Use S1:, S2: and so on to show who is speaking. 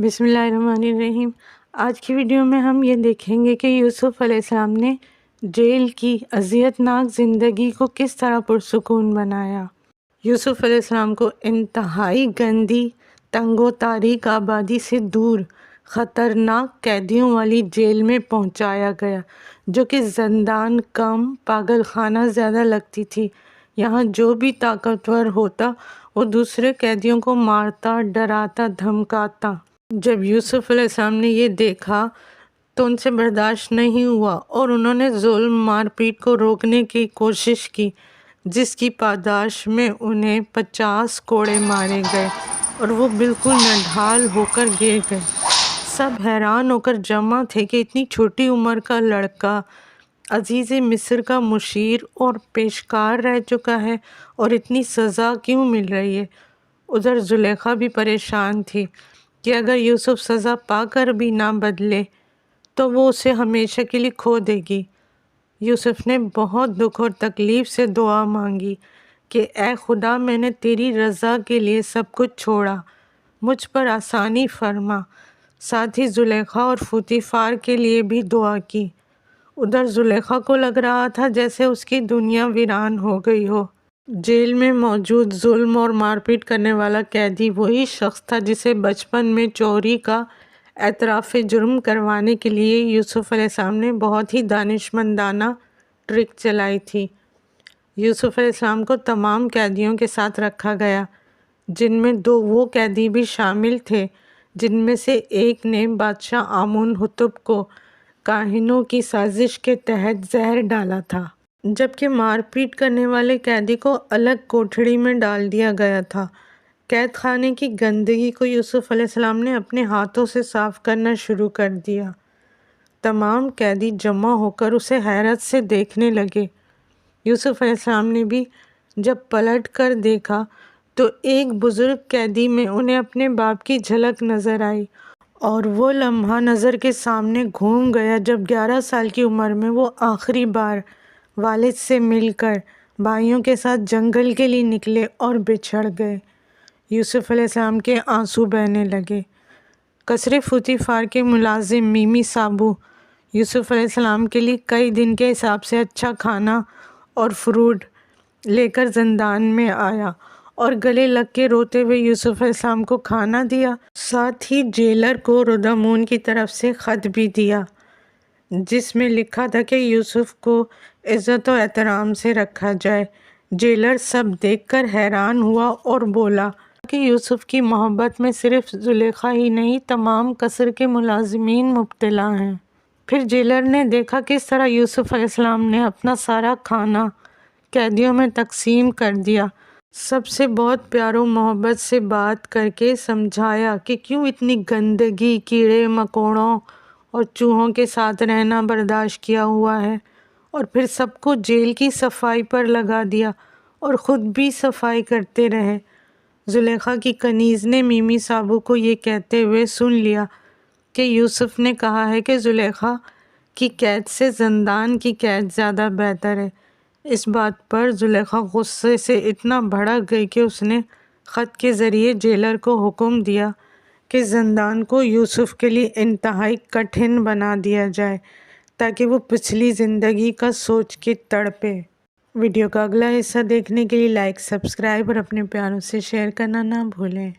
S1: بسم اللہ الرحمن الرحیم۔ آج کی ویڈیو میں ہم یہ دیکھیں گے کہ یوسف علیہ السلام نے جیل کی اذیت ناک زندگی کو کس طرح پرسکون بنایا۔ یوسف علیہ السلام کو انتہائی گندی، تنگ و تاریک آبادی سے دور خطرناک قیدیوں والی جیل میں پہنچایا گیا، جو کہ زندان کم پاگل خانہ زیادہ لگتی تھی۔ یہاں جو بھی طاقتور ہوتا وہ دوسرے قیدیوں کو مارتا، ڈراتا، دھمکاتا۔ جب یوسف علیہ السلام نے یہ دیکھا تو ان سے برداشت نہیں ہوا اور انہوں نے ظلم مار پیٹ کو روکنے کی کوشش کی، جس کی پاداش میں انہیں 50 کوڑے مارے گئے اور وہ بالکل نڈھال ہو کر گر گئے۔ سب حیران ہو کر جمع تھے کہ اتنی چھوٹی عمر کا لڑکا عزیز مصر کا مشیر اور پیشکار رہ چکا ہے اور اتنی سزا کیوں مل رہی ہے۔ ادھر زلیخا بھی پریشان تھی کہ اگر یوسف سزا پا کر بھی نہ بدلے تو وہ اسے ہمیشہ کے لیے کھو دے گی۔ یوسف نے بہت دکھ اور تکلیف سے دعا مانگی کہ اے خدا، میں نے تیری رضا کے لیے سب کچھ چھوڑا، مجھ پر آسانی فرما۔ ساتھ ہی زلیخا اور پوطیفار کے لیے بھی دعا کی۔ ادھر زلیخا کو لگ رہا تھا جیسے اس کی دنیا ویران ہو گئی ہو۔ جیل میں موجود ظلم اور مار پیٹ کرنے والا قیدی وہی شخص تھا جسے بچپن میں چوری کا اعتراف جرم کروانے کے لیے یوسف علیہ السلام نے بہت ہی دانشمندانہ ٹرک چلائی تھی۔ یوسف علیہ السلام کو تمام قیدیوں کے ساتھ رکھا گیا، جن میں 2 وہ قیدی بھی شامل تھے جن میں سے ایک نے بادشاہ آمون حتب کو کاہنوں کی سازش کے تحت زہر ڈالا تھا، جبکہ مار پیٹ کرنے والے قیدی کو الگ کوٹھڑی میں ڈال دیا گیا تھا۔ قید خانے کی گندگی کو یوسف علیہ السلام نے اپنے ہاتھوں سے صاف کرنا شروع کر دیا۔ تمام قیدی جمع ہو کر اسے حیرت سے دیکھنے لگے۔ یوسف علیہ السلام نے بھی جب پلٹ کر دیکھا تو ایک بزرگ قیدی میں انہیں اپنے باپ کی جھلک نظر آئی، اور وہ لمحہ نظر کے سامنے گھوم گیا جب 11 سال کی عمر میں وہ آخری بار والد سے مل کر بھائیوں کے ساتھ جنگل کے لیے نکلے اور بچھڑ گئے۔ یوسف علیہ السلام کے آنسو بہنے لگے۔ قصر پوطیفار کے ملازم میمی صابو یوسف علیہ السلام کے لیے کئی دن کے حساب سے اچھا کھانا اور فروٹ لے کر زندان میں آیا اور گلے لگ کے روتے ہوئے یوسف علیہ السلام کو کھانا دیا۔ ساتھ ہی جیلر کو رودامون کی طرف سے خط بھی دیا، جس میں لکھا تھا کہ یوسف کو عزت و احترام سے رکھا جائے۔ جیلر سب دیکھ کر حیران ہوا اور بولا کہ یوسف کی محبت میں صرف زلیخا ہی نہیں، تمام قصر کے ملازمین مبتلا ہیں۔ پھر جیلر نے دیکھا کس طرح یوسف علیہ السلام نے اپنا سارا کھانا قیدیوں میں تقسیم کر دیا، سب سے بہت پیار و محبت سے بات کر کے سمجھایا کہ کیوں اتنی گندگی، کیڑے مکوڑوں اور چوہوں کے ساتھ رہنا برداشت کیا ہوا ہے، اور پھر سب کو جیل کی صفائی پر لگا دیا اور خود بھی صفائی کرتے رہے۔ زلیخا کی کنیز نے میمی صابو کو یہ کہتے ہوئے سن لیا کہ یوسف نے کہا ہے کہ زلیخا کی قید سے زندان کی قید زیادہ بہتر ہے۔ اس بات پر زلیخا غصے سے اتنا بھڑک گئی کہ اس نے خط کے ذریعے جیلر کو حکم دیا کہ زندان کو یوسف کے لیے انتہائی کٹھن بنا دیا جائے تاکہ وہ پچھلی زندگی کا سوچ کے تڑپے۔ ویڈیو کا اگلا حصہ دیکھنے کے لیے لائک، سبسکرائب اور اپنے پیاروں سے شیئر کرنا نہ بھولیں۔